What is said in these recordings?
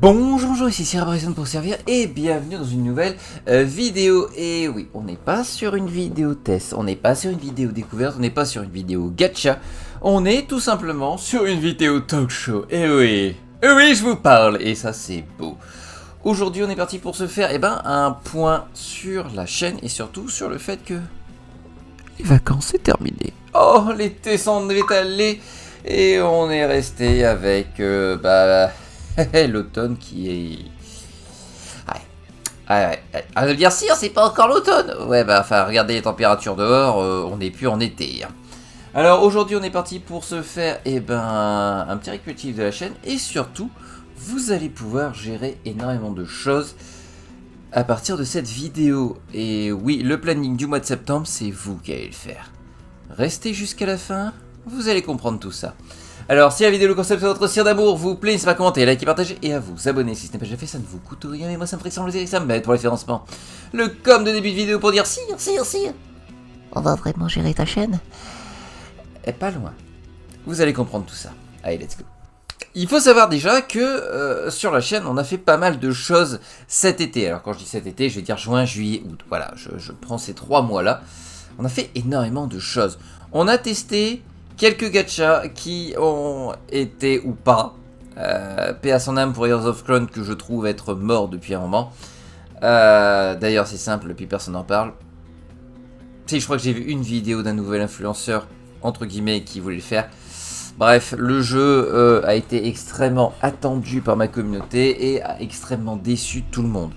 Bonjour, ici Cerebration pour servir et bienvenue dans une nouvelle vidéo. Et oui, on n'est pas sur une vidéo test, on n'est pas sur une vidéo découverte, on n'est pas sur une vidéo gacha, on est tout simplement sur une vidéo talk show. Et oui, je vous parle et ça c'est beau. Aujourd'hui on est parti pour se faire un point sur la chaîne et surtout sur le fait que les vacances c'est terminé. Oh, l'été s'en est allé et on est resté avec l'automne qui est... Ouais. À dire si, c'est pas encore l'automne. Ouais, regardez les températures dehors, on n'est plus en été. Alors aujourd'hui, on est parti pour se faire un petit récapitulatif de la chaîne. Et surtout, vous allez pouvoir gérer énormément de choses à partir de cette vidéo. Et oui, le planning du mois de septembre, c'est vous qui allez le faire. Restez jusqu'à la fin, vous allez comprendre tout ça. Alors, si la vidéo, le concept de votre cire d'amour vous plaît, n'hésitez pas à commenter, liker, partager et à vous abonner si ce n'est pas déjà fait, ça ne vous coûte rien, mais moi ça me ferait sembler et ça m'aide pour le référencement. Le com de début de vidéo pour dire sire. On va vraiment gérer ta chaîne? Et pas loin. Vous allez comprendre tout ça. Allez, let's go. Il faut savoir déjà que sur la chaîne, on a fait pas mal de choses cet été. Alors, quand je dis cet été, je vais dire juin, juillet, août. Voilà, je prends ces 3 mois-là. On a fait énormément de choses. On a testé quelques gachas qui ont été ou pas. Paix à son âme pour Heroes of Clone que je trouve être mort depuis un moment. D'ailleurs c'est simple, puis personne n'en parle. Je crois que j'ai vu une vidéo d'un nouvel influenceur, entre guillemets, qui voulait le faire. Bref, le jeu a été extrêmement attendu par ma communauté et a extrêmement déçu tout le monde.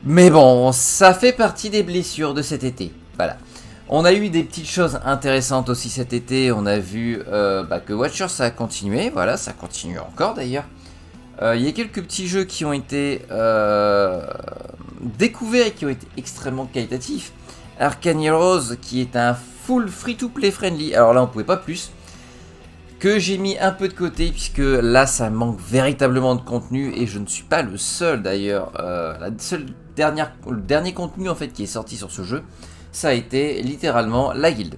Mais bon, ça fait partie des blessures de cet été. Voilà. On a eu des petites choses intéressantes aussi cet été. On a vu que Watcher ça a continué. Voilà, ça continue encore d'ailleurs. Il y a quelques petits jeux qui ont été découverts et qui ont été extrêmement qualitatifs. Arcane Heroes qui est un full free-to-play friendly. Alors là, on pouvait pas plus. Que j'ai mis un peu de côté puisque là, ça manque véritablement de contenu et je ne suis pas le seul d'ailleurs. Le dernier contenu en fait qui est sorti sur ce jeu, ça a été littéralement la guilde.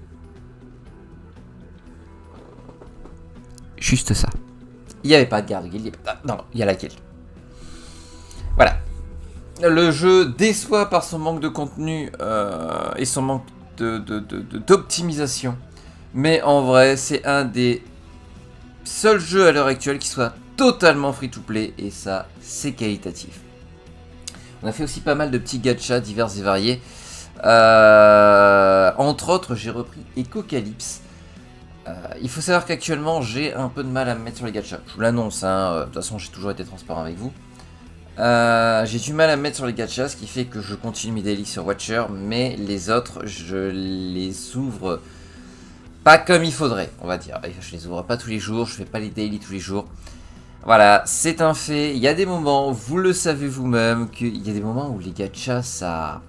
Juste ça. Il n'y avait pas de garde guilde. Non, il y a la guilde. Voilà. Le jeu déçoit par son manque de contenu et son manque d'optimisation. Mais en vrai, c'est un des seuls jeux à l'heure actuelle qui soit totalement free-to-play. Et ça, c'est qualitatif. On a fait aussi pas mal de petits gachas divers et variés. Entre autres, j'ai repris Ecocalypse. Il faut savoir qu'actuellement, j'ai un peu de mal à me mettre sur les gachas. Je vous l'annonce, de toute façon, j'ai toujours été transparent avec vous. J'ai du mal à me mettre sur les gachas, ce qui fait que je continue mes daily sur Watcher, mais les autres, je les ouvre pas comme il faudrait, on va dire. Je les ouvre pas tous les jours, je fais pas les daily tous les jours. Voilà, c'est un fait. Il y a des moments, vous le savez vous-même, qu'il y a des moments où les gachas, ça...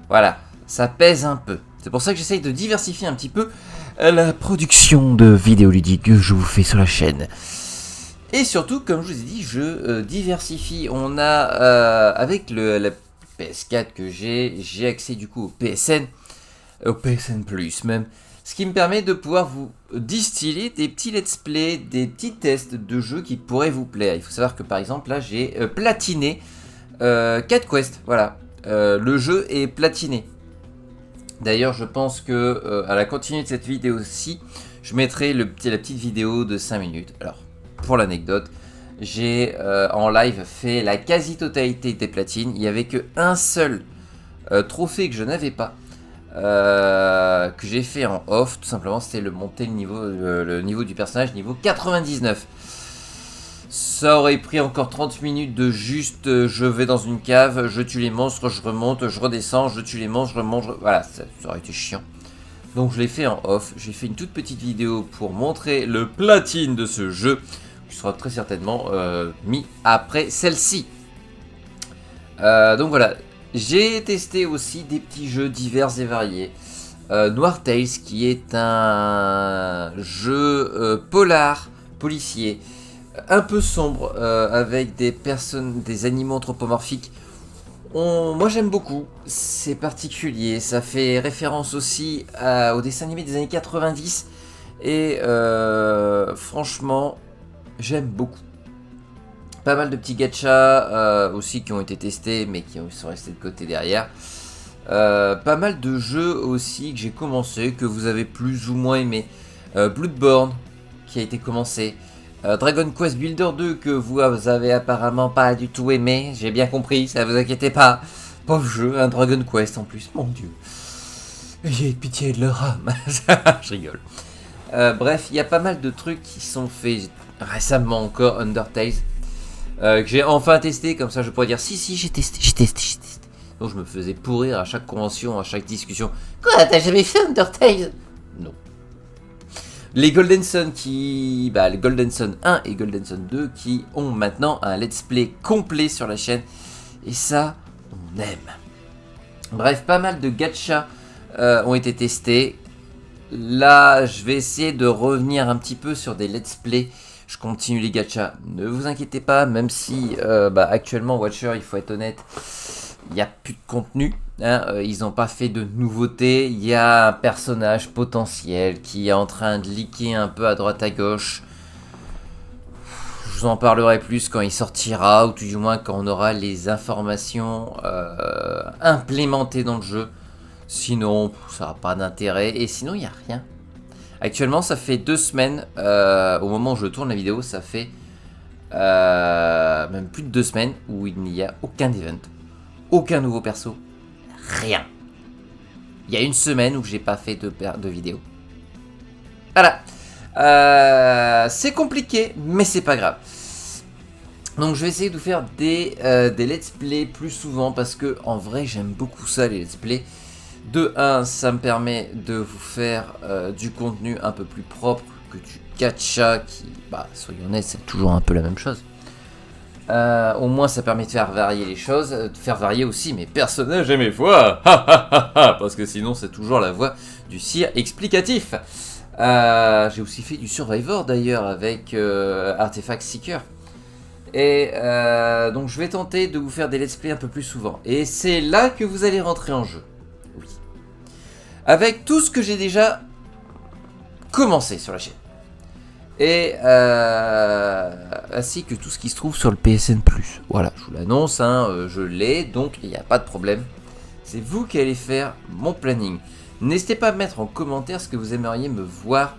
Voilà, ça pèse un peu. C'est pour ça que j'essaye de diversifier un petit peu la production de vidéos ludiques que je vous fais sur la chaîne. Et surtout, comme je vous ai dit, je diversifie. On a, avec la PS4 que j'ai accès du coup au PSN Plus même. Ce qui me permet de pouvoir vous distiller des petits let's play, des petits tests de jeux qui pourraient vous plaire. Il faut savoir que par exemple, là j'ai platiné Cat Quest, voilà. Le jeu est platiné. D'ailleurs, je pense que à la continuité de cette vidéo-ci, je mettrai la petite vidéo de 5 minutes. Alors, pour l'anecdote, j'ai en live fait la quasi-totalité des platines. Il n'y avait qu'un seul trophée que je n'avais pas, que j'ai fait en off. Tout simplement, c'était monter le niveau du personnage, niveau 99. Ça aurait pris encore 30 minutes de juste je vais dans une cave, je tue les monstres, je remonte, je redescends, je tue les monstres, je remonte, voilà, ça aurait été chiant. Donc je l'ai fait en off, j'ai fait une toute petite vidéo pour montrer le platine de ce jeu, qui sera très certainement mis après celle-ci. Donc voilà, j'ai testé aussi des petits jeux divers et variés. Noir Tales qui est un jeu polar, policier, un peu sombre, avec des animaux anthropomorphiques. Moi j'aime beaucoup, c'est particulier, ça fait référence aussi au dessin animé des années 90 et franchement j'aime beaucoup. pas mal de petits gachas aussi qui ont été testés mais qui sont restés de côté derrière. Pas mal de jeux aussi que j'ai commencé, que vous avez plus ou moins aimé. Bloodborne qui a été commencé. Dragon Quest Builder 2 que vous avez apparemment pas du tout aimé. J'ai bien compris, ça vous inquiétez pas. Pauvre jeu, un Dragon Quest en plus, mon dieu. J'ai pitié de leur âme. Je rigole. Bref, il y a pas mal de trucs qui sont faits récemment encore. Undertale. Que j'ai enfin testé, comme ça je pourrais dire si j'ai testé. Donc je me faisais pourrir à chaque convention, à chaque discussion. Quoi, t'as jamais fait Undertale? Non. Les Golden Sun les Golden Sun 1 et Golden Sun 2 qui ont maintenant un let's play complet sur la chaîne. Et ça, on aime. Bref, pas mal de gachas ont été testés. Là, je vais essayer de revenir un petit peu sur des let's play. Je continue les gachas, ne vous inquiétez pas, même si actuellement, Watcher, il faut être honnête, il n'y a plus de contenu. Ils n'ont pas fait de nouveautés. Il y a un personnage potentiel qui est en train de leaker un peu à droite à gauche. Je vous en parlerai plus quand il sortira, ou tout du moins quand on aura les informations implémentées dans le jeu. Sinon, ça n'a pas d'intérêt. Et sinon, il n'y a rien. Actuellement, ça fait 2 semaines. Au moment où je tourne la vidéo, ça fait même plus de 2 semaines où il n'y a aucun event. Aucun nouveau perso. Rien. Il y a 1 semaine où j'ai pas fait de vidéo. Voilà. C'est compliqué, mais c'est pas grave. Donc je vais essayer de vous faire des let's play plus souvent parce que en vrai j'aime beaucoup ça, les let's play. De 1, ça me permet de vous faire du contenu un peu plus propre que du gacha qui, soyons honnêtes, c'est toujours un peu la même chose. Au moins ça permet de faire varier les choses, de faire varier aussi mes personnages et mes voix. Parce que sinon c'est toujours la voix du sire explicatif. J'ai aussi fait du Survivor d'ailleurs avec Artefact Seeker. Et donc je vais tenter de vous faire des let's play un peu plus souvent. Et c'est là que vous allez rentrer en jeu. Oui. Avec tout ce que j'ai déjà commencé sur la chaîne. Et ainsi que tout ce qui se trouve sur le PSN+. Voilà, je vous l'annonce, je l'ai, donc il n'y a pas de problème. C'est vous qui allez faire mon planning. N'hésitez pas à mettre en commentaire ce que vous aimeriez me voir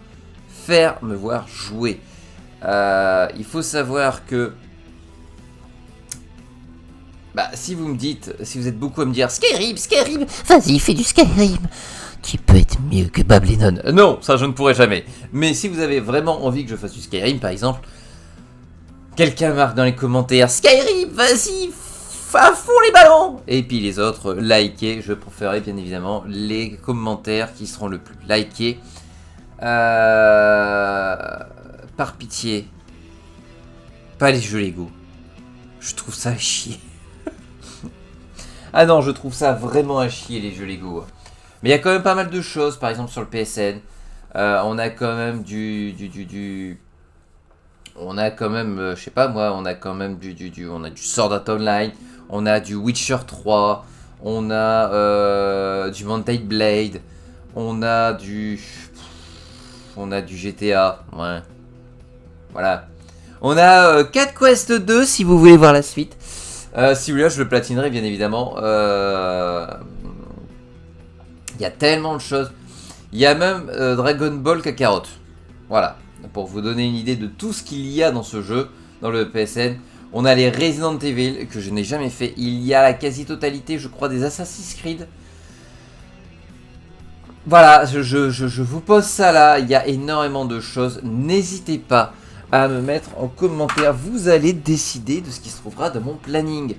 faire, me voir jouer. Il faut savoir que si vous me dites, si vous êtes beaucoup à me dire Skyrim, vas-y fais du Skyrim, tu peux être mieux que Bablenon. Non, ça je ne pourrai jamais. Mais si vous avez vraiment envie que je fasse du Skyrim par exemple, quelqu'un marque dans les commentaires Skyrim, vas-y, à fond les ballons. Et puis les autres, likez, je préférerais bien évidemment les commentaires qui seront le plus likés. Par pitié, pas les jeux Lego. Je trouve ça à chier. Ah non, je trouve ça vraiment à chier les jeux Lego. Mais il y a quand même pas mal de choses, par exemple sur le PSN. On a quand même on a quand même, je sais pas moi, on a quand même on a du Sword Art Online, on a du Witcher 3, on a du Mountain Blade, on a du GTA, ouais. Voilà. On a 4 Quest 2 si vous voulez voir la suite. Si vous voulez, je le platinerai bien évidemment. Il y a tellement de choses. Il y a même Dragon Ball Kakarot. Voilà. Pour vous donner une idée de tout ce qu'il y a dans ce jeu, dans le PSN. On a les Resident Evil que je n'ai jamais fait. Il y a la quasi-totalité, je crois, des Assassin's Creed. Voilà, je vous pose ça là. Il y a énormément de choses. N'hésitez pas à me mettre en commentaire. Vous allez décider de ce qui se trouvera dans mon planning.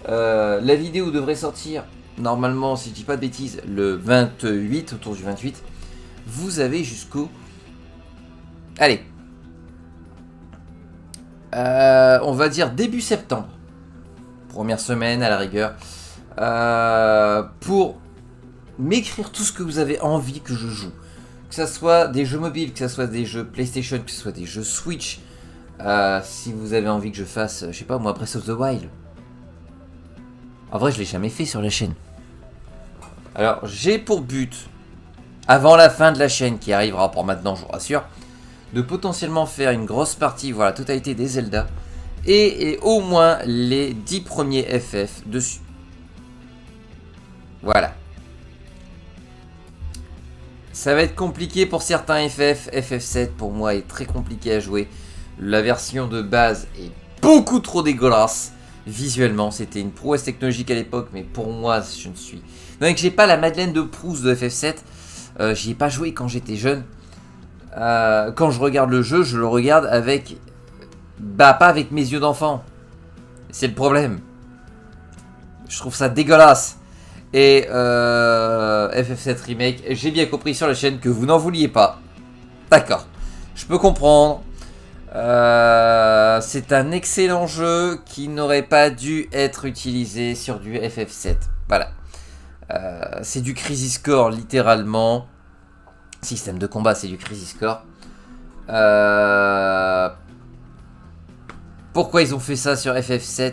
La vidéo devrait sortir normalement, si je dis pas de bêtises, le 28, autour du 28. Vous avez jusqu'au... Allez. On va dire début septembre. Première semaine à la rigueur. Pour m'écrire tout ce que vous avez envie que je joue. Que ce soit des jeux mobiles, que ce soit des jeux PlayStation, que ce soit des jeux Switch. Si vous avez envie que je fasse, je sais pas moi, Breath of the Wild. En vrai, je l'ai jamais fait sur la chaîne. Alors, j'ai pour but, avant la fin de la chaîne, qui arrivera pour maintenant, je vous rassure, de potentiellement faire une grosse partie, voilà, la totalité des Zelda. et au moins les 10 premiers FF dessus. Voilà. Ça va être compliqué pour certains FF. FF7 pour moi est très compliqué à jouer. La version de base est beaucoup trop dégueulasse. Visuellement, c'était une prouesse technologique à l'époque, mais pour moi, je ne suis... Donc j'ai pas la Madeleine de Proust de FF7. J'y ai pas joué quand j'étais jeune. Quand je regarde le jeu, je le regarde avec... Bah, pas avec mes yeux d'enfant. C'est le problème. Je trouve ça dégueulasse. Et FF7 Remake, j'ai bien compris sur la chaîne que vous n'en vouliez pas. D'accord. Je peux comprendre. C'est un excellent jeu qui n'aurait pas dû être utilisé sur du FF7. Voilà. C'est du Crisis Core littéralement. Système de combat, c'est du Crisis Core. Pourquoi ils ont fait ça sur FF7?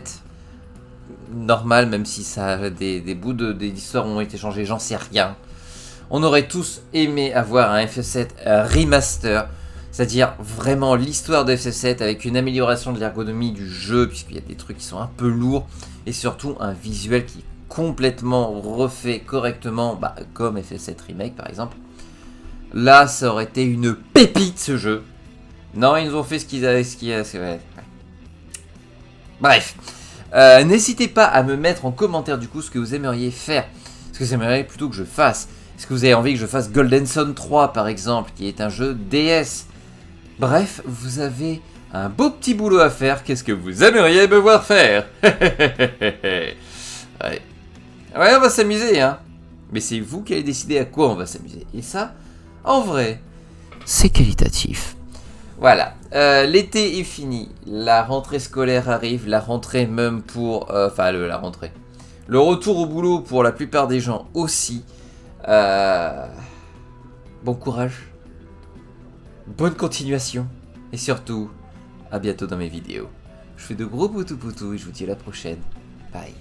Normal, même si ça des bouts des histoires ont été changés, j'en sais rien. On aurait tous aimé avoir un FF7 remaster, c'est-à-dire vraiment l'histoire de FF7 avec une amélioration de l'ergonomie du jeu, puisqu'il y a des trucs qui sont un peu lourds, et surtout un visuel qui est complètement refait correctement, bah, comme FF7 Remake par exemple. Là, ça aurait été une pépite ce jeu. Non, ils nous ont fait ce qu'ils avaient, ouais. Bref. N'hésitez pas à me mettre en commentaire du coup ce que vous aimeriez faire. Ce que vous aimeriez plutôt que je fasse. Est-ce que vous avez envie que je fasse Golden Sun 3 par exemple, qui est un jeu DS? Bref, vous avez un beau petit boulot à faire. Qu'est-ce que vous aimeriez me voir faire? Ouais. Ouais, on va s'amuser, hein. Mais c'est vous qui allez décider à quoi on va s'amuser. Et ça, en vrai, c'est qualitatif. Voilà, l'été est fini, la rentrée scolaire arrive, la rentrée même pour... la rentrée. Le retour au boulot pour la plupart des gens aussi. Bon courage, bonne continuation, et surtout, à bientôt dans mes vidéos. Je fais de gros poutous poutous et je vous dis à la prochaine. Bye.